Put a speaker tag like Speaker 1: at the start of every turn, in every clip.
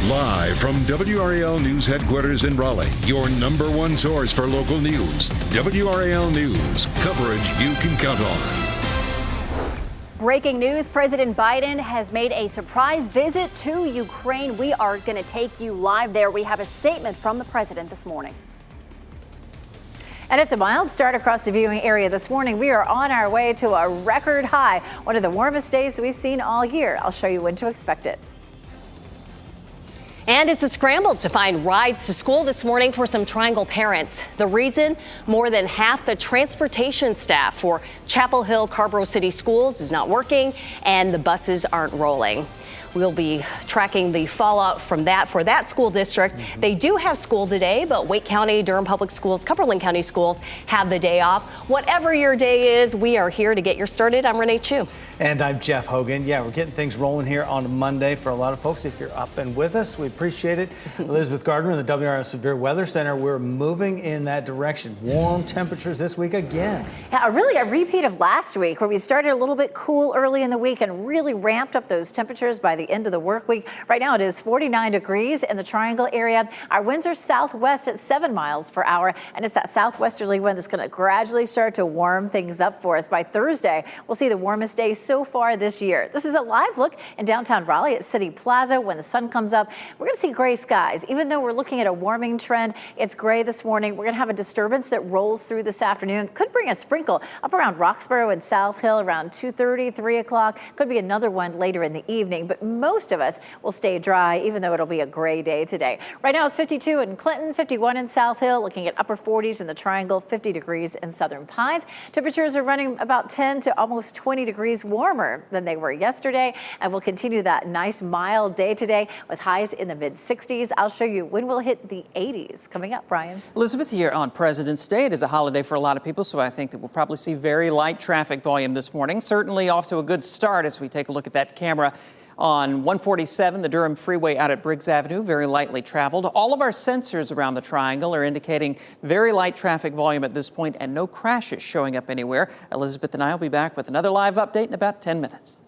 Speaker 1: Live from WRAL News Headquarters in Raleigh, your number one source for local news. WRAL News, coverage you can count on.
Speaker 2: Breaking news, President Biden has made a surprise visit to Ukraine. We are going to take you live there. We have a statement from the president this morning.
Speaker 3: And it's a mild start across the viewing area this morning. We are on our way to a record high, one of the warmest days we've seen all year. I'll show you when to expect it.
Speaker 4: And it's a scramble to find rides to school this morning for some Triangle parents. The reason? More than half the transportation staff for Chapel Hill Carrboro City Schools is not working, and the buses aren't rolling. We'll be tracking the fallout from that for that school district. They do have school today, but Wake County, Durham Public Schools, Cumberland County Schools have the day off. Whatever your day is, we are here to get you started. I'm Renee Chu.
Speaker 5: And I'm Jeff Hogan. Yeah, we're getting things rolling here on Monday for a lot of folks. If you're up and with us, we appreciate it. Elizabeth Gardner in the WRAL Severe Weather Center. We're moving in that direction. Warm temperatures this week again.
Speaker 3: Yeah, really a repeat of last week where we started a little bit cool early in the week and really ramped up those temperatures by the end of the work week. Right now it is 49 degrees in the Triangle area. Our winds are southwest at 7 miles per hour, and it's that southwesterly wind that's going to gradually start to warm things up for us. By Thursday, we'll see the warmest day so far this year. This is a live look in downtown Raleigh at City Plaza. When the sun comes up, we're going to see gray skies. Even though we're looking at a warming trend, it's gray this morning. We're going to have a disturbance that rolls through this afternoon. Could bring a sprinkle up around Roxborough and South Hill around 2:30, 3 o'clock. Could be another one later in the evening, but most of us will stay dry, even though it'll be a gray day today. Right now it's 52 in Clinton, 51 in South Hill, looking at upper 40s in the Triangle, 50 degrees in Southern Pines. Temperatures are running about 10 to almost 20 degrees warmer than they were yesterday, and we'll continue that nice mild day today with highs in the mid-60s. I'll show you when we'll hit the 80s coming up. Brian.
Speaker 6: Elizabeth, here on President's Day. It is a holiday for a lot of people, so I think that we'll probably see very light traffic volume this morning. Certainly off to a good start as we take a look at that camera on 147, the Durham Freeway out at Briggs Avenue, very lightly traveled. All of our sensors around the Triangle are indicating very light traffic volume at this point and no crashes showing up anywhere. Elizabeth and I will be back with another live update in about 10 minutes.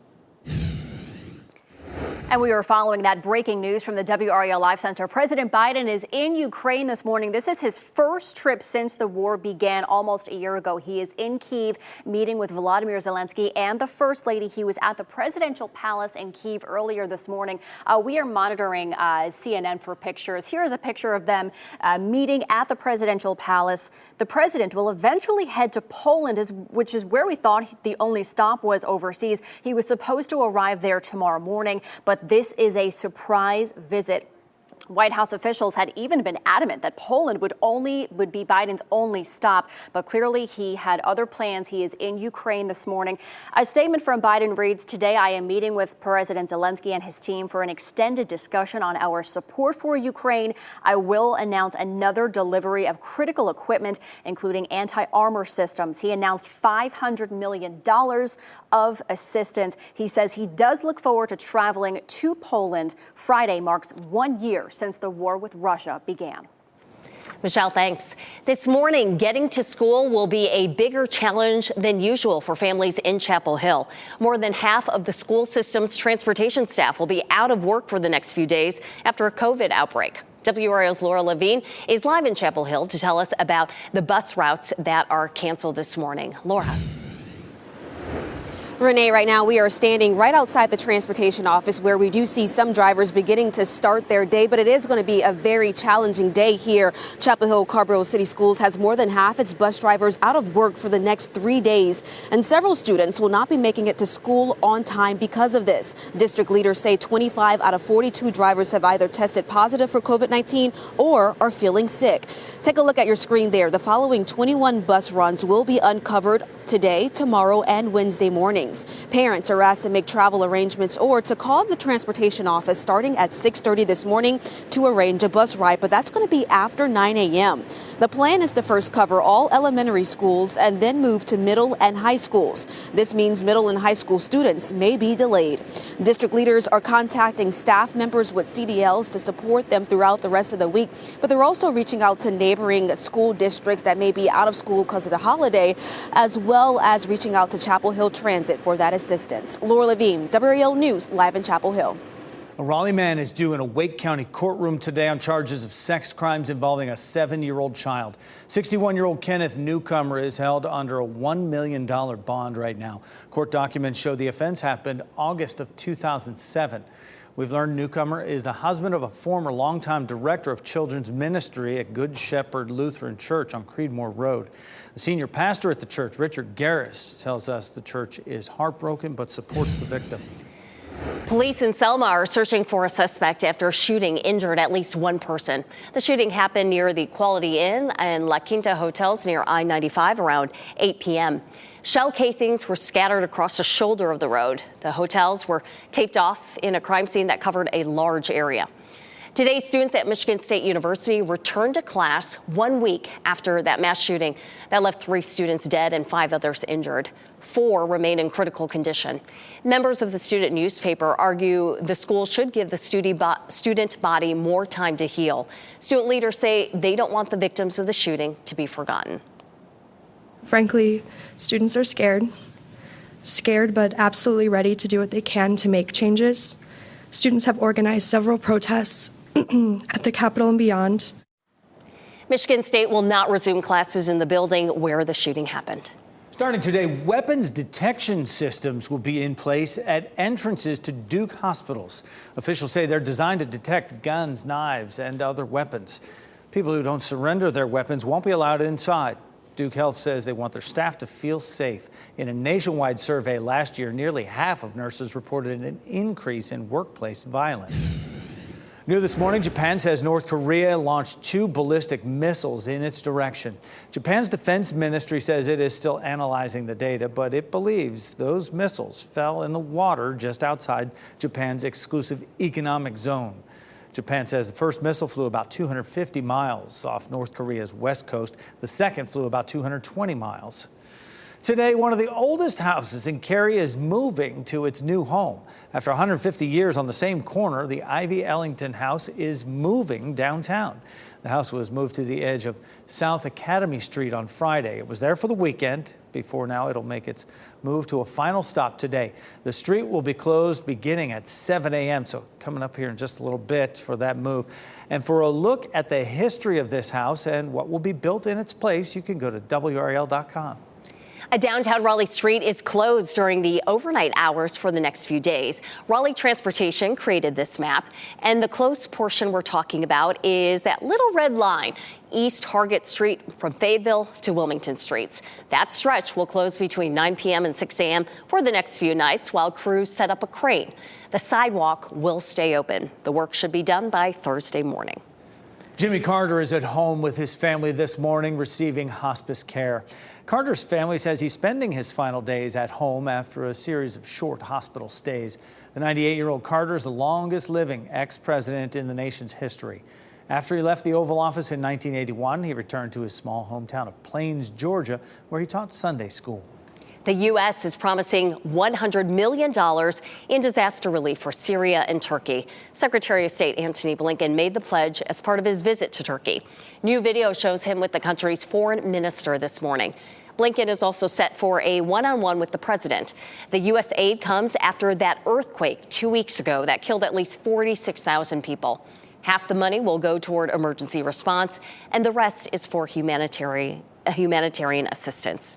Speaker 2: And we are following that breaking news from the WRAL Live Center. President Biden is in Ukraine this morning. This is his first trip since the war began almost a year ago. He is in Kyiv meeting with Volodymyr Zelensky and the First Lady. He was at the presidential palace in Kyiv earlier this morning. We are monitoring CNN for pictures. Here's a picture of them meeting at the presidential palace. The president will eventually head to Poland, which is where we thought the only stop was overseas. He was supposed to arrive there tomorrow morning, but this is a surprise visit. White House officials had even been adamant that Poland would be Biden's only stop, but clearly he had other plans. He is in Ukraine this morning. A statement from Biden reads, "Today I am meeting with President Zelensky and his team for an extended discussion on our support for Ukraine. I will announce another delivery of critical equipment, including anti-armor systems." He announced $500 million of assistance. He says he does look forward to traveling to Poland. Friday marks 1 year since the war with Russia began.
Speaker 4: Michelle, thanks. This morning, getting to school will be a bigger challenge than usual for families in Chapel Hill. More than half of the school system's transportation staff will be out of work for the next few days after a COVID outbreak. WRAL's Laura Levine is live in Chapel Hill to tell us about the bus routes that are canceled this morning. Laura.
Speaker 7: Renee, right now we are standing right outside the transportation office where we do see some drivers beginning to start their day, but it is going to be a very challenging day here. Chapel Hill Carrboro City Schools has more than half its bus drivers out of work for the next 3 days, and several students will not be making it to school on time because of this. District leaders say 25 out of 42 drivers have either tested positive for COVID-19 or are feeling sick. Take a look at your screen there. The following 21 bus runs will be uncovered today, tomorrow, and Wednesday mornings. Parents are asked to make travel arrangements or to call the transportation office starting at 6:30 this morning to arrange a bus ride, but that's going to be after 9 a.m. The plan is to first cover all elementary schools and then move to middle and high schools. This means middle and high school students may be delayed. District leaders are contacting staff members with CDLs to support them throughout the rest of the week, but they're also reaching out to neighboring school districts that may be out of school because of the holiday, as well as reaching out to Chapel Hill Transit for that assistance. Laura Levine, WRAL News, live in Chapel Hill.
Speaker 5: A Raleigh man is due in a Wake County courtroom today on charges of sex crimes involving a 7-year-old child. 61-year-old Kenneth Newcomer is held under a $1 million bond right now. Court documents show the offense happened August of 2007. We've learned Newcomer is the husband of a former longtime director of children's ministry at Good Shepherd Lutheran Church on Creedmoor Road. The senior pastor at the church, Richard Garris, tells us the church is heartbroken but supports the victim.
Speaker 4: Police in Selma are searching for a suspect after a shooting injured at least one person. The shooting happened near the Quality Inn and La Quinta hotels near I-95 around 8 p.m. Shell casings were scattered across the shoulder of the road. The hotels were taped off in a crime scene that covered a large area. Today, students at Michigan State University returned to class 1 week after that mass shooting that left 3 students dead and 5 others injured. 4 remain in critical condition. Members of the student newspaper argue the school should give the student body more time to heal. Student leaders say they don't want the victims of the shooting to be forgotten.
Speaker 8: Frankly, students are scared but absolutely ready to do what they can to make changes. Students have organized several protests at the Capitol and beyond.
Speaker 4: Michigan State will not resume classes in the building where the shooting happened.
Speaker 5: Starting today, weapons detection systems will be in place at entrances to Duke hospitals. Officials say they're designed to detect guns, knives, and other weapons. People who don't surrender their weapons won't be allowed inside. Duke Health says they want their staff to feel safe. In a nationwide survey last year, nearly half of nurses reported an increase in workplace violence. New this morning, Japan says North Korea launched 2 ballistic missiles in its direction. Japan's defense ministry says it is still analyzing the data, but it believes those missiles fell in the water just outside Japan's exclusive economic zone. Japan says the first missile flew about 250 miles off North Korea's west coast. The second flew about 220 miles. Today, one of the oldest houses in Cary is moving to its new home. After 150 years on the same corner, the Ivy Ellington house is moving downtown. The house was moved to the edge of South Academy Street on Friday. It was there for the weekend. Before now, it'll make its move to a final stop today. The street will be closed beginning at 7 a.m., so coming up here in just a little bit for that move. And for a look at the history of this house and what will be built in its place, you can go to WRAL.com.
Speaker 4: A downtown Raleigh street is closed during the overnight hours for the next few days. Raleigh Transportation created this map, and the closed portion we're talking about is that little red line, East Hargett Street from Fayetteville to Wilmington Streets. That stretch will close between 9 p.m. and 6 a.m. for the next few nights while crews set up a crane. The sidewalk will stay open. The work should be done by Thursday morning.
Speaker 5: Jimmy Carter is at home with his family this morning receiving hospice care. Carter's family says he's spending his final days at home after a series of short hospital stays. The 98-year-old Carter is the longest living ex-president in the nation's history. After he left the Oval Office in 1981, he returned to his small hometown of Plains, Georgia, where he taught Sunday school.
Speaker 4: The U.S. is promising $100 million in disaster relief for Syria and Turkey. Secretary of State Antony Blinken made the pledge as part of his visit to Turkey. New video shows him with the country's foreign minister this morning. Blinken is also set for a one-on-one with the president. The U.S. aid comes after that earthquake 2 weeks ago that killed at least 46,000 people. Half the money will go toward emergency response, and the rest is for humanitarian assistance.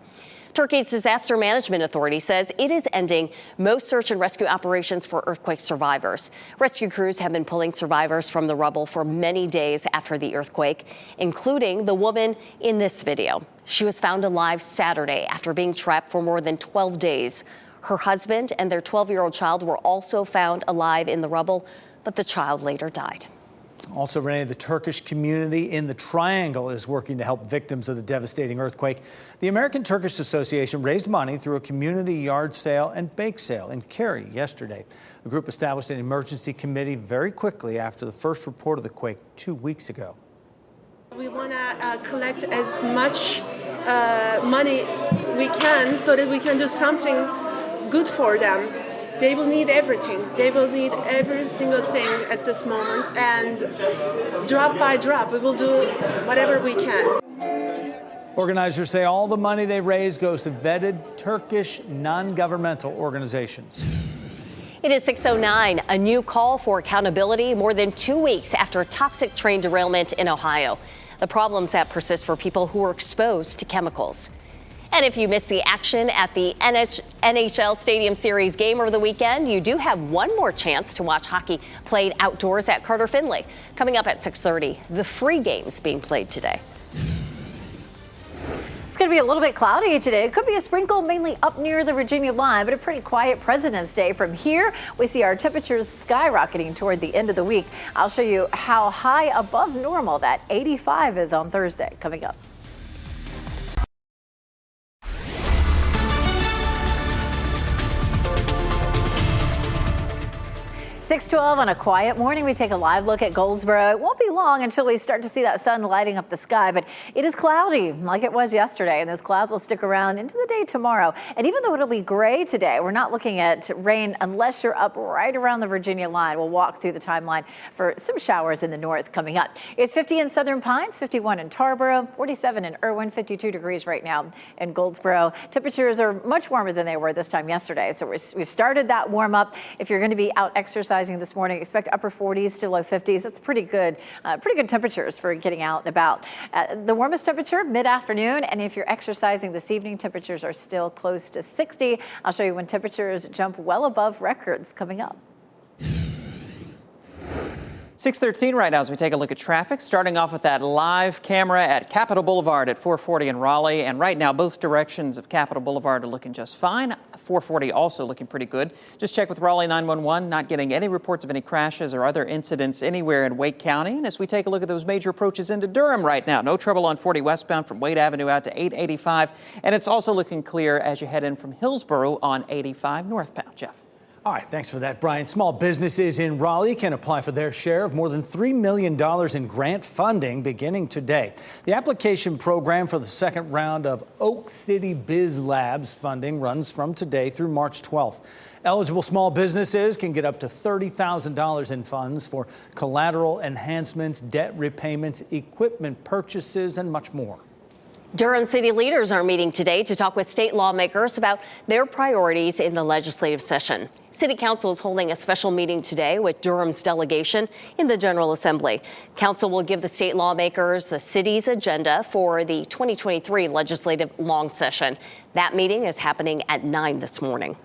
Speaker 4: Turkey's Disaster Management Authority says it is ending most search and rescue operations for earthquake survivors. Rescue crews have been pulling survivors from the rubble for many days after the earthquake, including the woman in this video. She was found alive Saturday after being trapped for more than 12 days. Her husband and their 12-year-old child were also found alive in the rubble, but the child later died.
Speaker 5: Also, Renee, the Turkish community in the Triangle is working to help victims of the devastating earthquake. The American Turkish Association raised money through a community yard sale and bake sale in Cary yesterday. The group established an emergency committee very quickly after the first report of the quake 2 weeks ago.
Speaker 9: We want to collect as much money we can so that we can do something good for them. They will need everything. They will need every single thing at this moment. And drop by drop, we will do whatever we can.
Speaker 5: Organizers say all the money they raise goes to vetted Turkish non-governmental organizations.
Speaker 4: It is 6:09. A new call for accountability more than 2 weeks after a toxic train derailment in Ohio. The problems that persist for people who are exposed to chemicals. And if you missed the action at the NHL Stadium Series game over the weekend, you do have one more chance to watch hockey played outdoors at Carter Finley. Coming up at 6:30, the free games being played today.
Speaker 3: It's going to be a little bit cloudy today. It could be a sprinkle mainly up near the Virginia line, but a pretty quiet President's Day. From here, we see our temperatures skyrocketing toward the end of the week. I'll show you how high above normal that 85 is on Thursday. Coming up. 6:12 on a quiet morning. We take a live look at Goldsboro. It won't be long until we start to see that sun lighting up the sky, but it is cloudy like it was yesterday, and those clouds will stick around into the day tomorrow. And even though it'll be gray today, we're not looking at rain unless you're up right around the Virginia line. We'll walk through the timeline for some showers in the north coming up. It's 50 in Southern Pines, 51 in Tarboro, 47 in Irwin, 52 degrees right now in Goldsboro. Temperatures are much warmer than they were this time yesterday, so we've started that warm up. If you're going to be out exercising this morning, expect upper 40s to low 50s. That's pretty good temperatures for getting out and about. The warmest temperature mid-afternoon, and if you're exercising this evening, temperatures are still close to 60. I'll show you when temperatures jump well above records coming up.
Speaker 6: 6:13 right now as we take a look at traffic, starting off with that live camera at Capitol Boulevard at 440 in Raleigh. And right now, both directions of Capitol Boulevard are looking just fine. 440 also looking pretty good. Just check with Raleigh 911, not getting any reports of any crashes or other incidents anywhere in Wake County. And as we take a look at those major approaches into Durham right now, no trouble on 40 westbound from Wade Avenue out to 885. And it's also looking clear as you head in from Hillsborough on 85 northbound. Jeff.
Speaker 5: All right, thanks for that, Brian. Small businesses in Raleigh can apply for their share of more than $3 million in grant funding beginning today. The application program for the second round of Oak City Biz Labs funding runs from today through March 12th. Eligible small businesses can get up to $30,000 in funds for collateral enhancements, debt repayments, equipment purchases, and much more.
Speaker 4: Durham city leaders are meeting today to talk with state lawmakers about their priorities in the legislative session. City Council is holding a special meeting today with Durham's delegation in the General Assembly. Council will give the state lawmakers the city's agenda for the 2023 legislative long session. That meeting is happening at 9 this morning.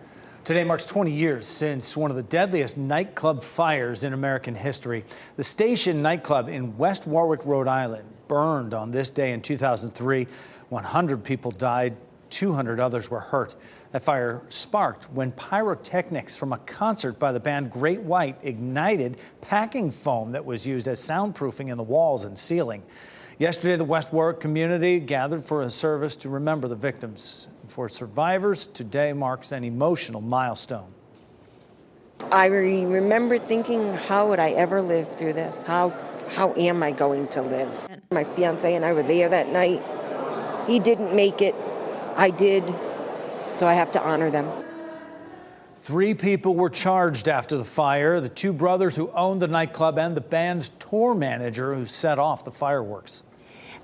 Speaker 5: Today marks 20 years since one of the deadliest nightclub fires in American history. The Station nightclub in West Warwick, Rhode Island, burned on this day in 2003. 100 people died, 200 others were hurt. That fire sparked when pyrotechnics from a concert by the band Great White ignited packing foam that was used as soundproofing in the walls and ceiling. Yesterday, the West Warwick community gathered for a service to remember the victims. For survivors, today marks an emotional milestone.
Speaker 10: I remember thinking, how would I ever live through this? How am I going to live? My fiance and I were there that night. He didn't make it. I did. So I have to honor them.
Speaker 5: 3 people were charged after the fire. The 2 brothers who owned the nightclub and the band's tour manager who set off the fireworks.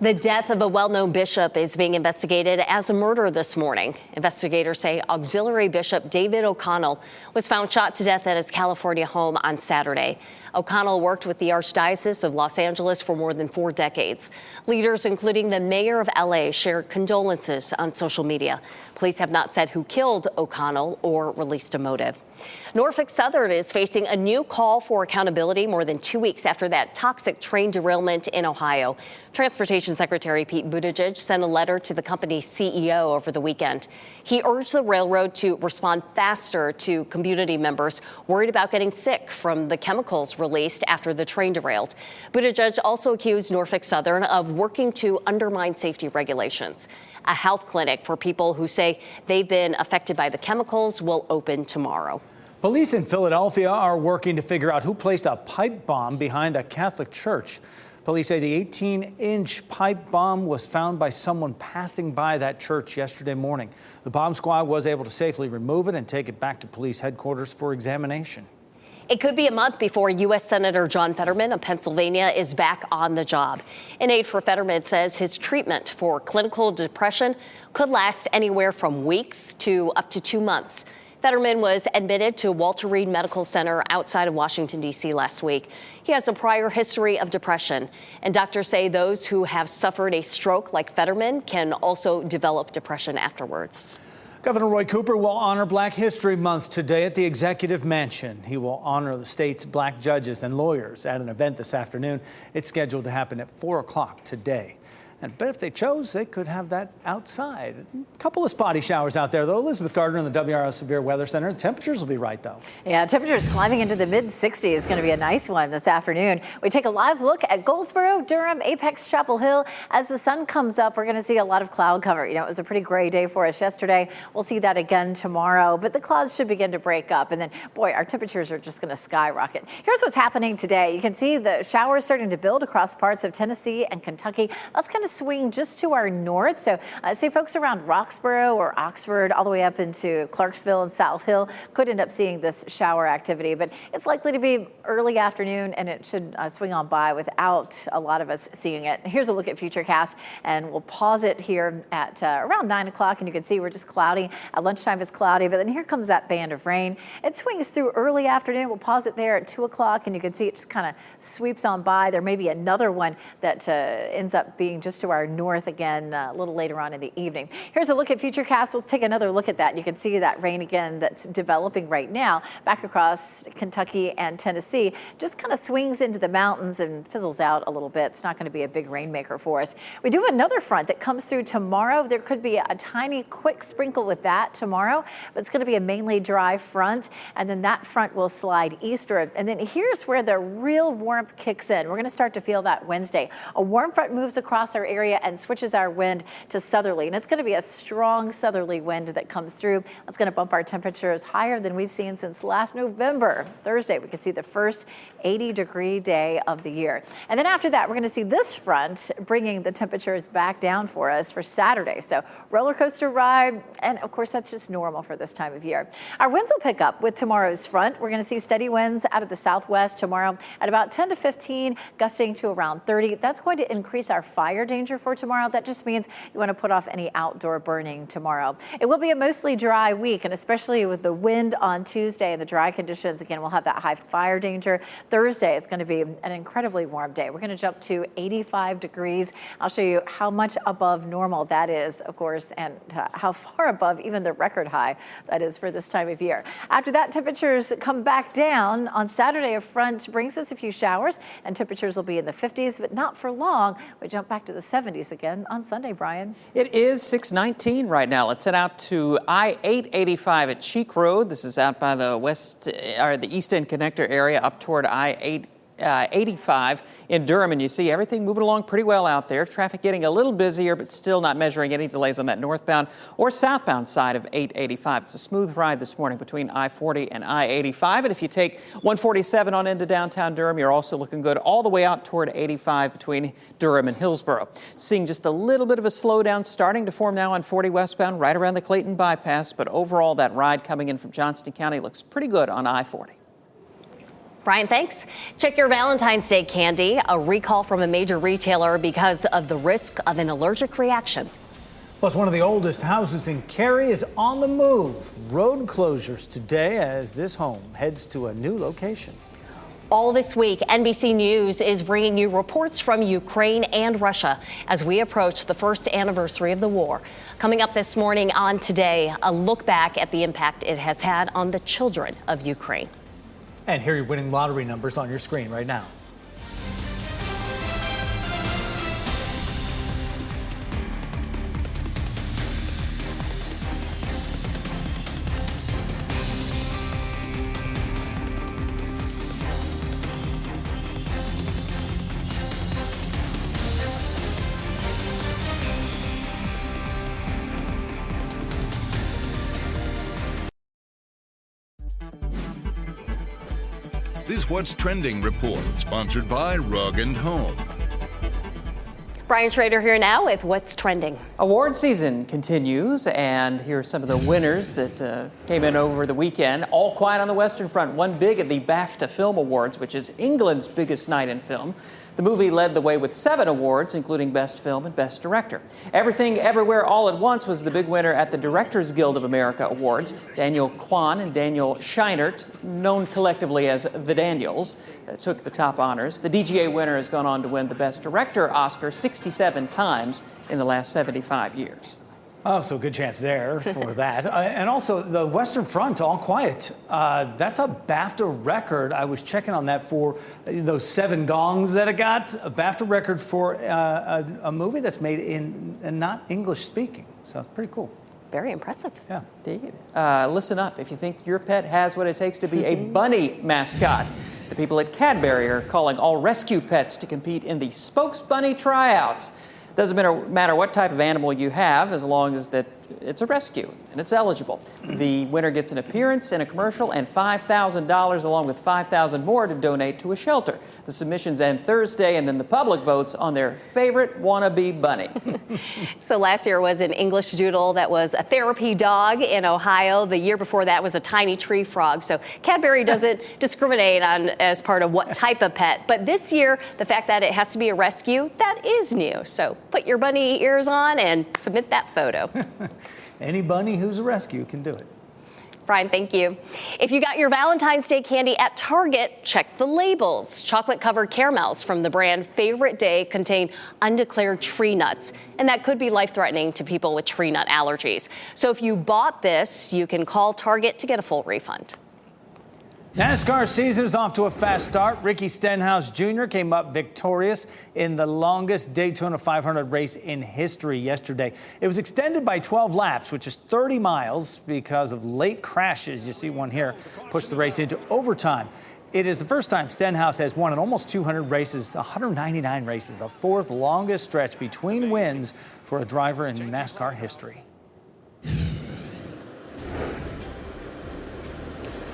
Speaker 4: The death of a well-known bishop is being investigated as a murder this morning. Investigators say auxiliary bishop David O'Connell was found shot to death at his California home on Saturday. O'Connell worked with the Archdiocese of Los Angeles for more than 4 decades. Leaders, including the mayor of L.A., shared condolences on social media. Police have not said who killed O'Connell or released a motive. Norfolk Southern is facing a new call for accountability more than 2 weeks after that toxic train derailment in Ohio. Transportation Secretary Pete Buttigieg sent a letter to the company's CEO over the weekend. He urged the railroad to respond faster to community members worried about getting sick from the chemicals released after the train derailed. Buttigieg also accused Norfolk Southern of working to undermine safety regulations. A health clinic for people who say they've been affected by the chemicals will open tomorrow.
Speaker 5: Police in Philadelphia are working to figure out who placed a pipe bomb behind a Catholic church. Police say the 18-inch pipe bomb was found by someone passing by that church yesterday morning. The bomb squad was able to safely remove it and take it back to police headquarters for examination.
Speaker 4: It could be a month before U.S. Senator John Fetterman of Pennsylvania is back on the job. An aide for Fetterman says his treatment for clinical depression could last anywhere from weeks to up to 2 months. Fetterman was admitted to Walter Reed Medical Center outside of Washington, D.C. last week. He has a prior history of depression, and doctors say those who have suffered a stroke like Fetterman can also develop depression afterwards.
Speaker 5: Governor Roy Cooper will honor Black History Month today at the Executive Mansion. He will honor the state's black judges and lawyers at an event this afternoon. It's scheduled to happen at 4 o'clock today. But if they chose, they could have that outside. A couple of spotty showers out there, though. Elizabeth Gardner in the WRAL Severe Weather Center. The temperatures will be right, though.
Speaker 3: Yeah, temperatures climbing into the mid-60s is going to be a nice one this afternoon. We take a live look at Goldsboro, Durham, Apex, Chapel Hill. As the sun comes up, we're going to see a lot of cloud cover. You know, it was a pretty gray day for us yesterday. We'll see that again tomorrow, but the clouds should begin to break up. And then, boy, our temperatures are just going to skyrocket. Here's what's happening today. You can see the showers starting to build across parts of Tennessee and Kentucky. That's going to swing just to our north. So say folks around Roxborough or Oxford all the way up into Clarksville and South Hill could end up seeing this shower activity, but it's likely to be early afternoon and it should swing on by without a lot of us seeing it. Here's a look at Futurecast, and we'll pause it here at around 9 o'clock, and you can see we're just cloudy. At lunchtime it's cloudy, but then here comes that band of rain. It swings through early afternoon. We'll pause it there at 2 o'clock, and you can see it just kind of sweeps on by. There may be another one that ends up being just to our north again a little later on in the evening. Here's a look at Futurecast. We'll take another look at that. You can see that rain again that's developing right now back across Kentucky and Tennessee. Just kind of swings into the mountains and fizzles out a little bit. It's not going to be a big rainmaker for us. We do have another front that comes through tomorrow. There could be a tiny quick sprinkle with that tomorrow, but it's going to be a mainly dry front, and then that front will slide eastward. And then here's where the real warmth kicks in. We're going to start to feel that Wednesday. A warm front moves across our area and switches our wind to southerly, and it's going to be a strong southerly wind that comes through. It's going to bump our temperatures higher than we've seen since last November. Thursday, we can see the first 80-degree day of the year. And then after that, we're going to see this front bringing the temperatures back down for us for Saturday. So roller coaster ride, and of course, that's just normal for this time of year. Our winds will pick up with tomorrow's front. We're going to see steady winds out of the southwest tomorrow at about 10 to 15, gusting to around 30. That's going to increase our fire danger for tomorrow. That just means you want to put off any outdoor burning tomorrow. It will be a mostly dry week, and especially with the wind on Tuesday and the dry conditions, again, we'll have that high fire danger. Thursday, it's going to be an incredibly warm day. We're going to jump to 85 degrees. I'll show you how much above normal that is, of course, and how far above even the record high that is for this time of year. After that, temperatures come back down. On Saturday, a front brings us a few showers, and temperatures will be in the 50s, but not for long. We jump back to the 70s again on Sunday, Brian.
Speaker 6: It is 6:19 right now. Let's head out to I-885 at Cheek Road. This is out by the the East End connector area up toward I-85 in Durham, and you see everything moving along pretty well out there. Traffic getting a little busier, but still not measuring any delays on that northbound or southbound side of 885. It's a smooth ride this morning between I-40 and I-85. And if you take 147 on into downtown Durham, you're also looking good all the way out toward 85 between Durham and Hillsborough. Seeing just a little bit of a slowdown starting to form now on 40 westbound right around the Clayton bypass, but overall that ride coming in from Johnston County looks pretty good on I-40.
Speaker 4: Brian, thanks. Check your Valentine's Day candy. A recall from a major retailer because of the risk of an allergic reaction.
Speaker 5: Plus, one of the oldest houses in Cary is on the move. Road closures today as this home heads to a new location.
Speaker 4: All this week, NBC News is bringing you reports from Ukraine and Russia as we approach the first anniversary of the war. Coming up this morning on Today, a look back at the impact it has had on the children of Ukraine.
Speaker 5: And here are your winning lottery numbers on your screen right now.
Speaker 1: This What's Trending report, sponsored by Rug and Home.
Speaker 4: Brian Schrader here now with what's trending.
Speaker 6: Award season continues, and here are some of the winners that came in over the weekend. All Quiet on the Western Front won big at the BAFTA Film Awards, which is England's biggest night in film. The movie led the way with 7 awards, including Best Film and Best Director. Everything Everywhere All at Once was the big winner at the Directors Guild of America Awards. Daniel Kwan and Daniel Scheinert, known collectively as the Daniels, took the top honors. The DGA winner has gone on to win the Best Director Oscar 67 times in the last 75 years.
Speaker 5: Oh, so good chance there for that. And also the Western Front, All Quiet. That's a BAFTA record. I was checking on that for those 7 gongs that it got. A BAFTA record for a movie that's made in not English speaking. So it's pretty cool.
Speaker 4: Very impressive.
Speaker 6: Yeah, indeed. Listen up if you think your pet has what it takes to be a bunny mascot. The people at Cadbury are calling all rescue pets to compete in the Spokes Bunny tryouts. Doesn't matter what type of animal you have, as long as that it's a rescue and it's eligible. The winner gets an appearance in a commercial and $5,000 along with $5,000 more to donate to a shelter. The submissions end Thursday, and then the public votes on their favorite wannabe bunny.
Speaker 4: So last year was an English doodle that was a therapy dog in Ohio. The year before that was a tiny tree frog. So Cadbury doesn't discriminate on as part of what type of pet. But this year, the fact that it has to be a rescue, that is new. So put your bunny ears on and submit that photo.
Speaker 5: Any bunny who's a rescue can do it.
Speaker 4: Brian, thank you. If you got your Valentine's Day candy at Target, check the labels. Chocolate-covered caramels from the brand Favorite Day contain undeclared tree nuts, and that could be life-threatening to people with tree nut allergies. So if you bought this, you can call Target to get a full refund.
Speaker 5: NASCAR season is off to a fast start. Ricky Stenhouse Jr. came up victorious in the longest Daytona 500 race in history yesterday. It was extended by 12 laps, which is 30 miles because of late crashes. You see one here, pushed the race into overtime. It is the first time Stenhouse has won in almost 200 races, 199 races, the 4th longest stretch between wins for a driver in NASCAR history.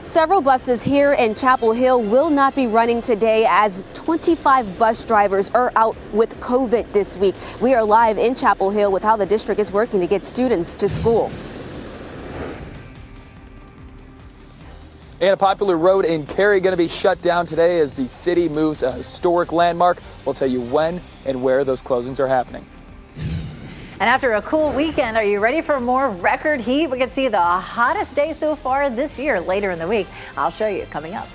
Speaker 7: Several buses here in Chapel Hill will not be running today as 25 bus drivers are out with COVID this week. We are live in Chapel Hill with how the district is working to get students to school.
Speaker 11: And a popular road in Cary going to be shut down today as the city moves a historic landmark. We'll tell you when and where those closings are happening.
Speaker 3: And after a cool weekend, are you ready for more record heat? We can see the hottest day so far this year later in the week. I'll show you coming up.